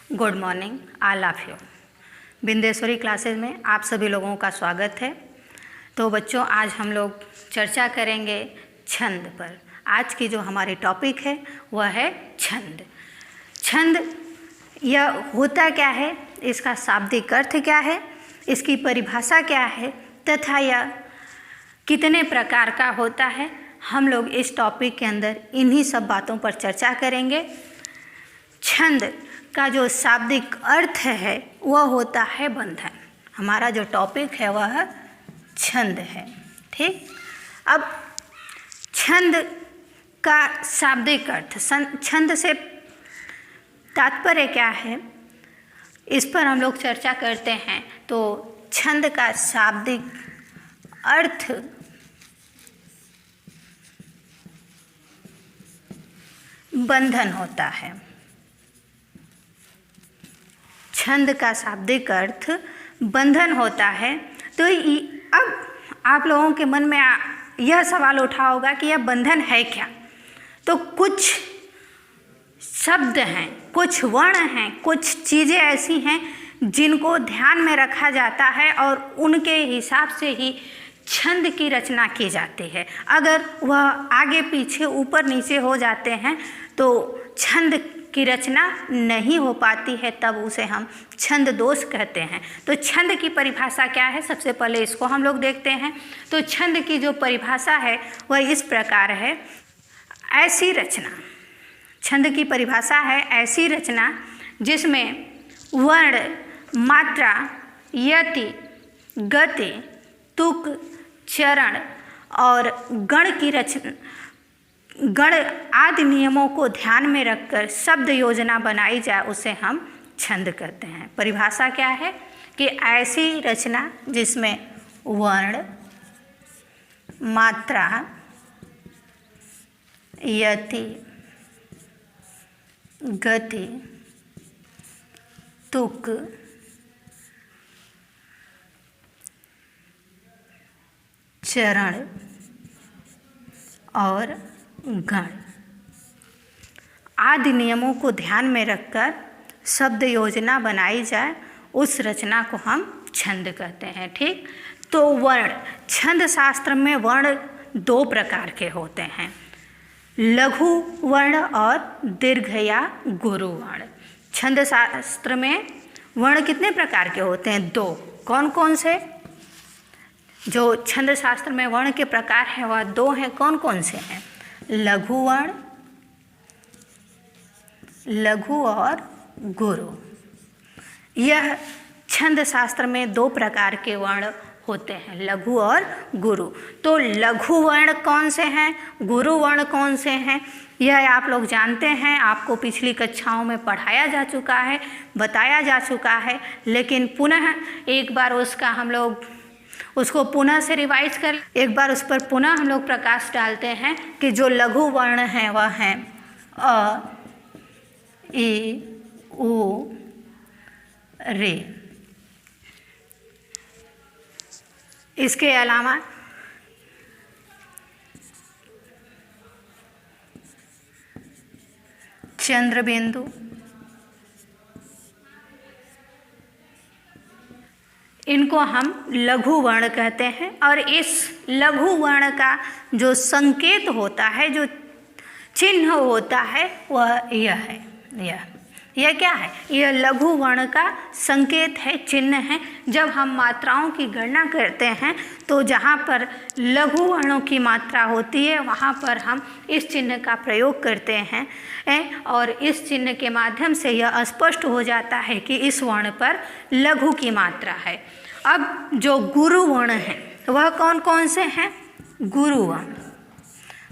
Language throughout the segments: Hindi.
Good morning all of you. Bindeshwari classes में आप सभी लोगों का स्वागत है। तो बच्चों, आज हम लोग चर्चा करेंगे छंद पर। आज की जो हमारी टॉपिक है वह है छंद। छंद यह होता क्या है, इसका शाब्दिक अर्थ क्या है, इसकी परिभाषा क्या है तथा यह कितने प्रकार का होता है, हम लोग इस टॉपिक के अंदर इन्हीं सब बातों पर चर्चा करेंगे। छंद का जो शाब्दिक अर्थ है वह होता है बंधन। हमारा जो टॉपिक है वह छंद है। ठीक, अब छंद का शाब्दिक अर्थ, छंद से तात्पर्य क्या है, इस पर हम लोग चर्चा करते हैं। तो छंद का शाब्दिक अर्थ बंधन होता है। छंद का शाब्दिक अर्थ बंधन होता है। तो अब आप लोगों के मन में यह सवाल उठा होगा कि यह बंधन है क्या। तो कुछ शब्द हैं, कुछ वर्ण हैं, कुछ चीज़ें ऐसी हैं जिनको ध्यान में रखा जाता है और उनके हिसाब से ही छंद की रचना की जाती है। अगर वह आगे पीछे ऊपर नीचे हो जाते हैं तो छंद की रचना नहीं हो पाती है, तब उसे हम छंद दोष कहते हैं। तो छंद की परिभाषा क्या है, सबसे पहले इसको हम लोग देखते हैं। तो छंद की जो परिभाषा है वह इस प्रकार है, ऐसी रचना। छंद की परिभाषा है ऐसी रचना जिसमें वर्ण, मात्रा, यति, गति, तुक, चरण और गण आदि नियमों को ध्यान में रखकर शब्द योजना बनाई जाए, उसे हम छंद कहते हैं। परिभाषा क्या है कि ऐसी रचना जिसमें वर्ण, मात्रा, यति, गति, तुक, चरण और गण आदि नियमों को ध्यान में रखकर शब्द योजना बनाई जाए, उस रचना को हम छंद कहते हैं। ठीक, तो वर्ण, छंद शास्त्र में वर्ण दो प्रकार के होते हैं, लघु वर्ण और दीर्घ या गुरु वर्ण। छंद शास्त्र में वर्ण कितने प्रकार के होते हैं? दो। कौन कौन से? जो छंद शास्त्र में वर्ण के प्रकार हैं वह दो हैं। कौन कौन से हैं? लघु वर्ण, लघु और गुरु। यह छंद शास्त्र में दो प्रकार के वर्ण होते हैं, लघु और गुरु। तो लघु वर्ण कौन से हैं, गुरु वर्ण कौन से हैं, यह आप लोग जानते हैं, आपको पिछली कक्षाओं में पढ़ाया जा चुका है, बताया जा चुका है। लेकिन पुनः एक बार उसका हम लोग उसको पुनः से रिवाइज कर, एक बार उस पर पुनः हम लोग प्रकाश डालते हैं कि जो लघु वर्ण हैं वह हैं अ, ई, उ, रे। इसके अलावा चंद्र बिंदु, इनको हम लघु वर्ण कहते हैं। और इस लघु वर्ण का जो संकेत होता है, जो चिन्ह होता है वह यह है। यह क्या है? यह लघु वर्ण का संकेत है, चिन्ह है। जब हम मात्राओं की गणना करते हैं तो जहाँ पर लघु वर्णों की मात्रा होती है वहाँ पर हम इस चिन्ह का प्रयोग करते हैं और इस चिन्ह के माध्यम से यह स्पष्ट हो जाता है कि इस वर्ण पर लघु की मात्रा है। अब जो गुरु वर्ण है वह कौन कौन से हैं? गुरु वर्ण।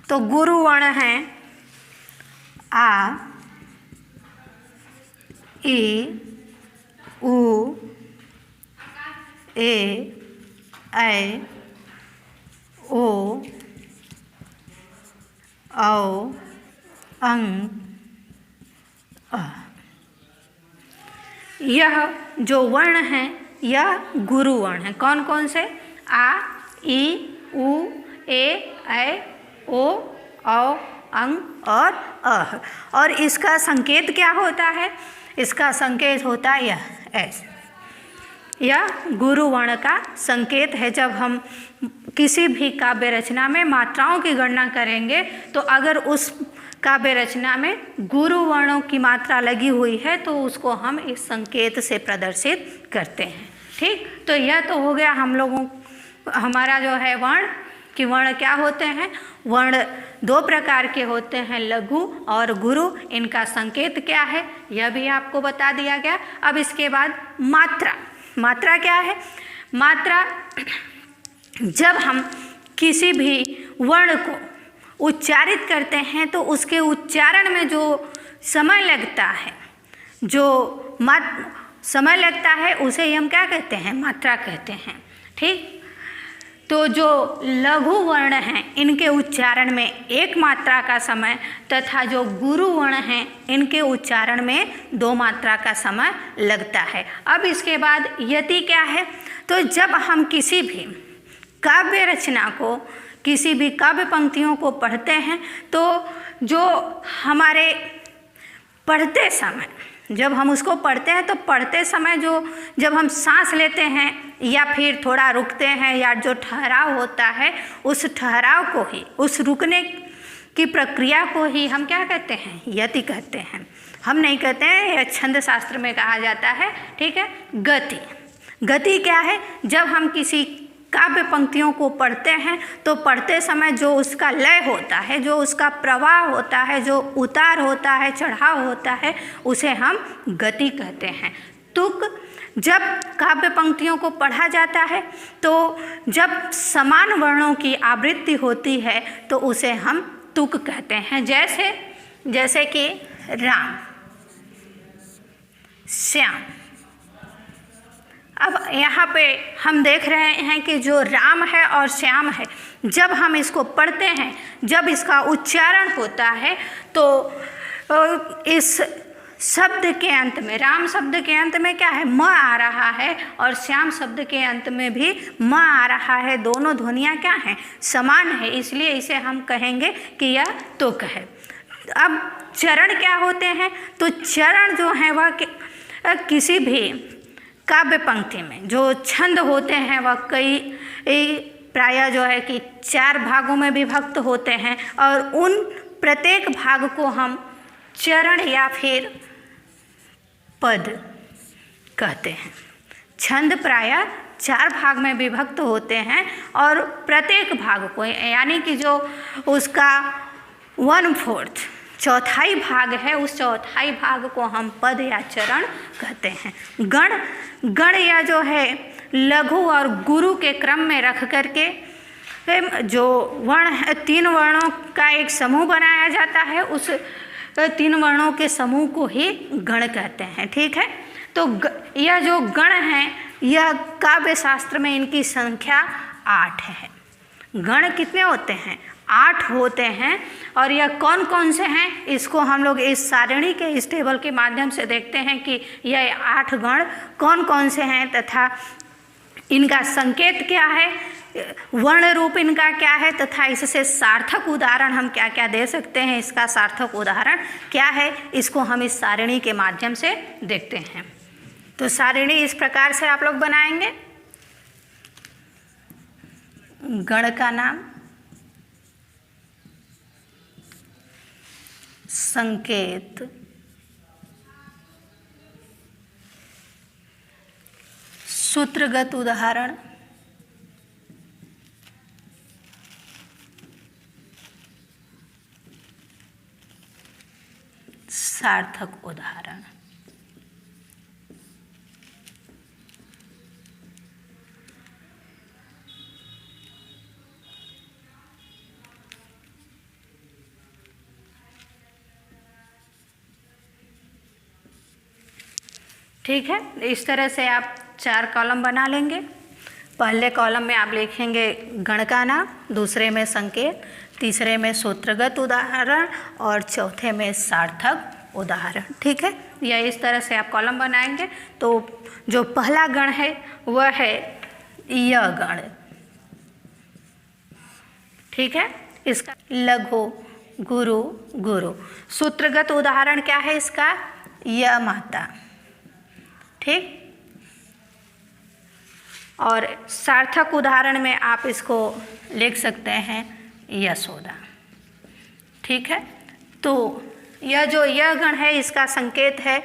तो गुरु वर्ण हैं आ, ई, उ, ए, ऐ, ओ, औ, अंग, अ। यह जो वर्ण है यह गुरु वर्ण है। कौन कौन से? आ, ई, उ, ए, ऐ, ओ, औ, अंग और अह। और इसका संकेत क्या होता है? इसका संकेत होता है यह ऐस। यह गुरु वर्ण का संकेत है। जब हम किसी भी काव्य रचना में मात्राओं की गणना करेंगे तो अगर उस काव्य रचना में गुरु वर्णों की मात्रा लगी हुई है तो उसको हम इस संकेत से प्रदर्शित करते हैं। ठीक, तो यह तो हो गया हम लोगों हमारा जो है वर्ण कि वर्ण क्या होते हैं। वर्ण दो प्रकार के होते हैं, लघु और गुरु। इनका संकेत क्या है यह भी आपको बता दिया गया। अब इसके बाद मात्रा। मात्रा क्या है? मात्रा, जब हम किसी भी वर्ण को उच्चारित करते हैं तो उसके उच्चारण में जो समय लगता है, जो समय लगता है उसे हम क्या कहते हैं? मात्रा कहते हैं। ठीक, तो जो लघु वर्ण हैं इनके उच्चारण में एक मात्रा का समय तथा जो गुरु वर्ण हैं इनके उच्चारण में 2 मात्रा का समय लगता है। अब इसके बाद यति क्या है? तो जब हम किसी भी काव्य रचना को, किसी भी काव्य पंक्तियों को पढ़ते हैं तो जो हमारे पढ़ते समय, जब हम उसको पढ़ते हैं तो पढ़ते समय जब हम सांस लेते हैं या फिर थोड़ा रुकते हैं या जो ठहराव होता है उस ठहराव को ही, उस रुकने की प्रक्रिया को ही हम क्या कहते हैं? यति कहते हैं। हम नहीं कहते हैं, यह छंद शास्त्र में कहा जाता है। ठीक है, गति। गति क्या है? जब हम किसी काव्य पंक्तियों को पढ़ते हैं तो पढ़ते समय जो उसका लय होता है, जो उसका प्रवाह होता है, जो उतार होता है, चढ़ाव होता है, उसे हम गति कहते हैं। तुक, जब काव्य पंक्तियों को पढ़ा जाता है तो जब समान वर्णों की आवृत्ति होती है तो उसे हम तुक कहते हैं। जैसे कि राम, श्याम। अब यहाँ पे हम देख रहे हैं कि जो राम है और श्याम है, जब हम इसको पढ़ते हैं, जब इसका उच्चारण होता है तो इस शब्द के अंत में, राम शब्द के अंत में क्या है? म आ रहा है और श्याम शब्द के अंत में भी म आ रहा है। दोनों ध्वनियाँ क्या हैं? समान है, इसलिए इसे हम कहेंगे कि यह तुक है। अब चरण क्या होते हैं? तो चरण जो है वह किसी भी काव्य पंक्ति में जो छंद होते हैं वह कई प्रायः जो है कि 4 भागों में विभक्त होते हैं और उन प्रत्येक भाग को हम चरण या फिर पद कहते हैं। छंद प्रायः 4 भाग में विभक्त होते हैं और प्रत्येक भाग को, यानी कि जो उसका 1/4 चौथाई भाग है, उस चौथाई भाग को हम पद या चरण कहते हैं। गण या जो है लघु और गुरु के क्रम में रख करके जो वर्ण है, 3 वर्णों का एक समूह बनाया जाता है, उस 3 वर्णों के समूह को ही गण कहते हैं। ठीक है, तो यह जो गण हैं यह काव्य शास्त्र में इनकी संख्या 8 है। गण कितने होते हैं? 8 होते हैं। और यह कौन कौन से हैं इसको हम लोग इस सारणी के, इस टेबल के माध्यम से देखते हैं कि यह 8 गण कौन कौन से हैं तथा इनका संकेत क्या है, वर्ण रूप इनका क्या है तथा इससे सार्थक उदाहरण हम क्या क्या दे सकते हैं, इसका सार्थक उदाहरण क्या है, इसको हम इस सारणी के माध्यम से देखते हैं। तो सारणी इस प्रकार से आप लोग बनाएंगे। गण का नाम, संकेत, सूत्रगत उदाहरण, सार्थक उदाहरण। ठीक है, इस तरह से आप 4 कॉलम बना लेंगे। पहले कॉलम में आप लिखेंगे गण का नाम, दूसरे में संकेत, तीसरे में सूत्रगत उदाहरण और चौथे में सार्थक उदाहरण। ठीक है, या इस तरह से आप कॉलम बनाएंगे। तो जो पहला गण है वह है य गण। ठीक है, इसका लघु, गुरु, गुरु। सूत्रगत उदाहरण क्या है इसका? य माता। ठीक। और सार्थक उदाहरण में आप इसको लिख सकते हैं यशोदा। ठीक है। तो यह जो यह गण है इसका संकेत है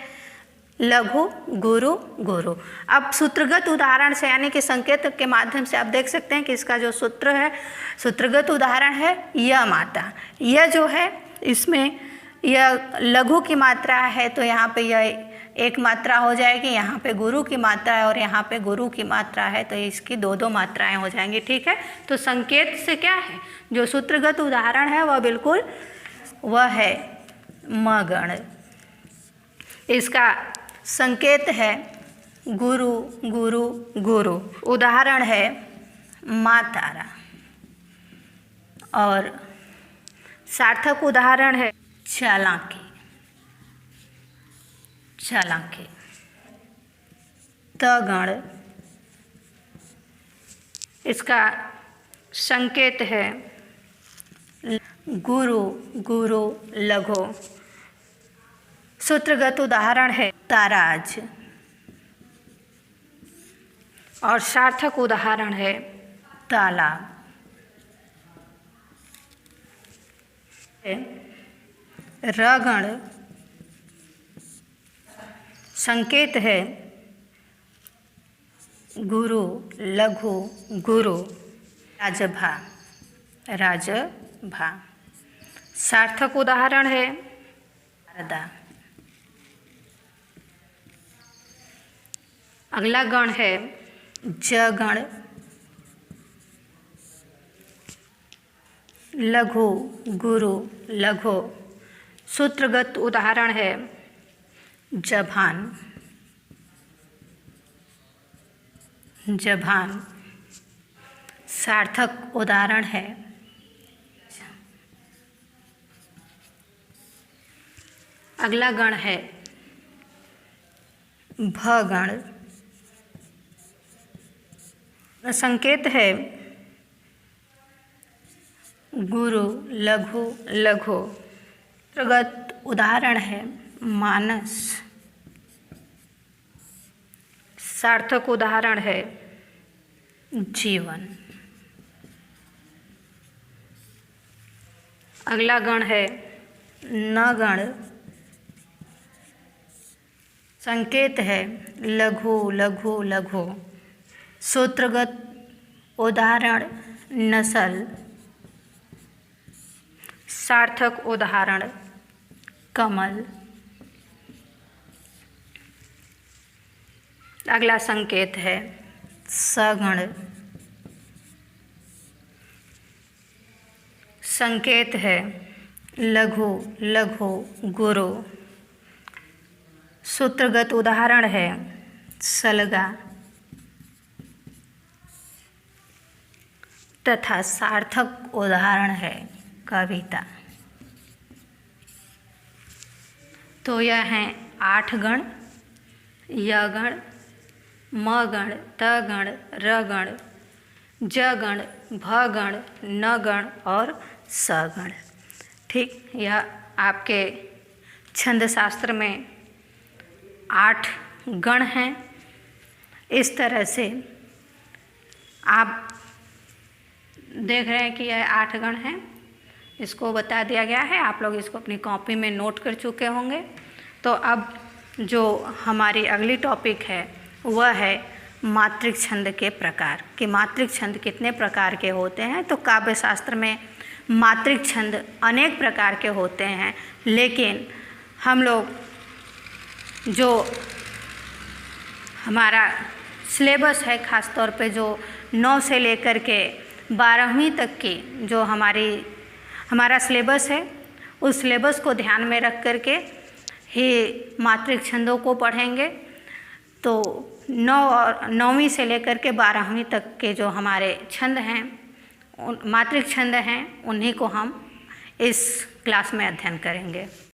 लघु गुरु गुरु। अब सूत्रगत उदाहरण से यानी कि संकेत के माध्यम से आप देख सकते हैं कि इसका जो सूत्र है, सूत्रगत उदाहरण है य माता। यह जो है इसमें यह लघु की मात्रा है तो यहाँ पे यह एक मात्रा हो जाएगी, यहाँ पे गुरु की मात्रा है और यहाँ पे गुरु की मात्रा है तो इसकी दो दो मात्राएं हो जाएंगी। ठीक है। तो संकेत से क्या है, जो सूत्रगत उदाहरण है वह बिल्कुल वह है मगण। इसका संकेत है गुरु गुरु गुरु। उदाहरण है माँ तारा। और सार्थक उदाहरण है चालाकी चालाकी। तगण इसका संकेत है गुरु गुरु लघु। सूत्रगत उदाहरण है ताराज। और सार्थक उदाहरण है तालाब। रगण संकेत है गुरु लघु गुरु। राजभा राजभा। सार्थक उदाहरण है शारदा। अगला गण है जगण। लघु गुरु लघु। सूत्रगत उदाहरण है जभान जभान। सार्थक उदाहरण है अगला गण है भगण। संकेत है गुरु लघु लघु। सूत्रगत उदाहरण है मानस। सार्थक उदाहरण है जीवन। अगला गण है नगण। संकेत है लघु लघु लघु। सूत्रगत उदाहरण नस्ल। सार्थक उदाहरण कमल। अगला संकेत है सगण। संकेत है लघु लघु गुरु। सूत्रगत उदाहरण है सलगा। तथा सार्थक उदाहरण है कविता। तो यह हैं 8 गण। य गण, म गण, त गण, र गण, ज गण, भ गण, न गण और स गण। ठीक। यह आपके छंद शास्त्र में 8 गण हैं। इस तरह से आप देख रहे हैं कि यह 8 गण हैं। इसको बता दिया गया है, आप लोग इसको अपनी कॉपी में नोट कर चुके होंगे। तो अब जो हमारी अगली टॉपिक है वह है मात्रिक छंद के प्रकार, कि मात्रिक छंद कितने प्रकार के होते हैं। तो काव्य शास्त्र में मात्रिक छंद अनेक प्रकार के होते हैं, लेकिन हम लोग जो हमारा सिलेबस है, ख़ास तौर पे जो 9 से लेकर के 12वीं तक की जो हमारा सिलेबस है, उस सिलेबस को ध्यान में रख करके ही मात्रिक छंदों को पढ़ेंगे। तो 9वीं से लेकर के 12वीं तक के जो हमारे छंद हैं, मात्रिक छंद हैं, उन्हीं को हम इस क्लास में अध्ययन करेंगे।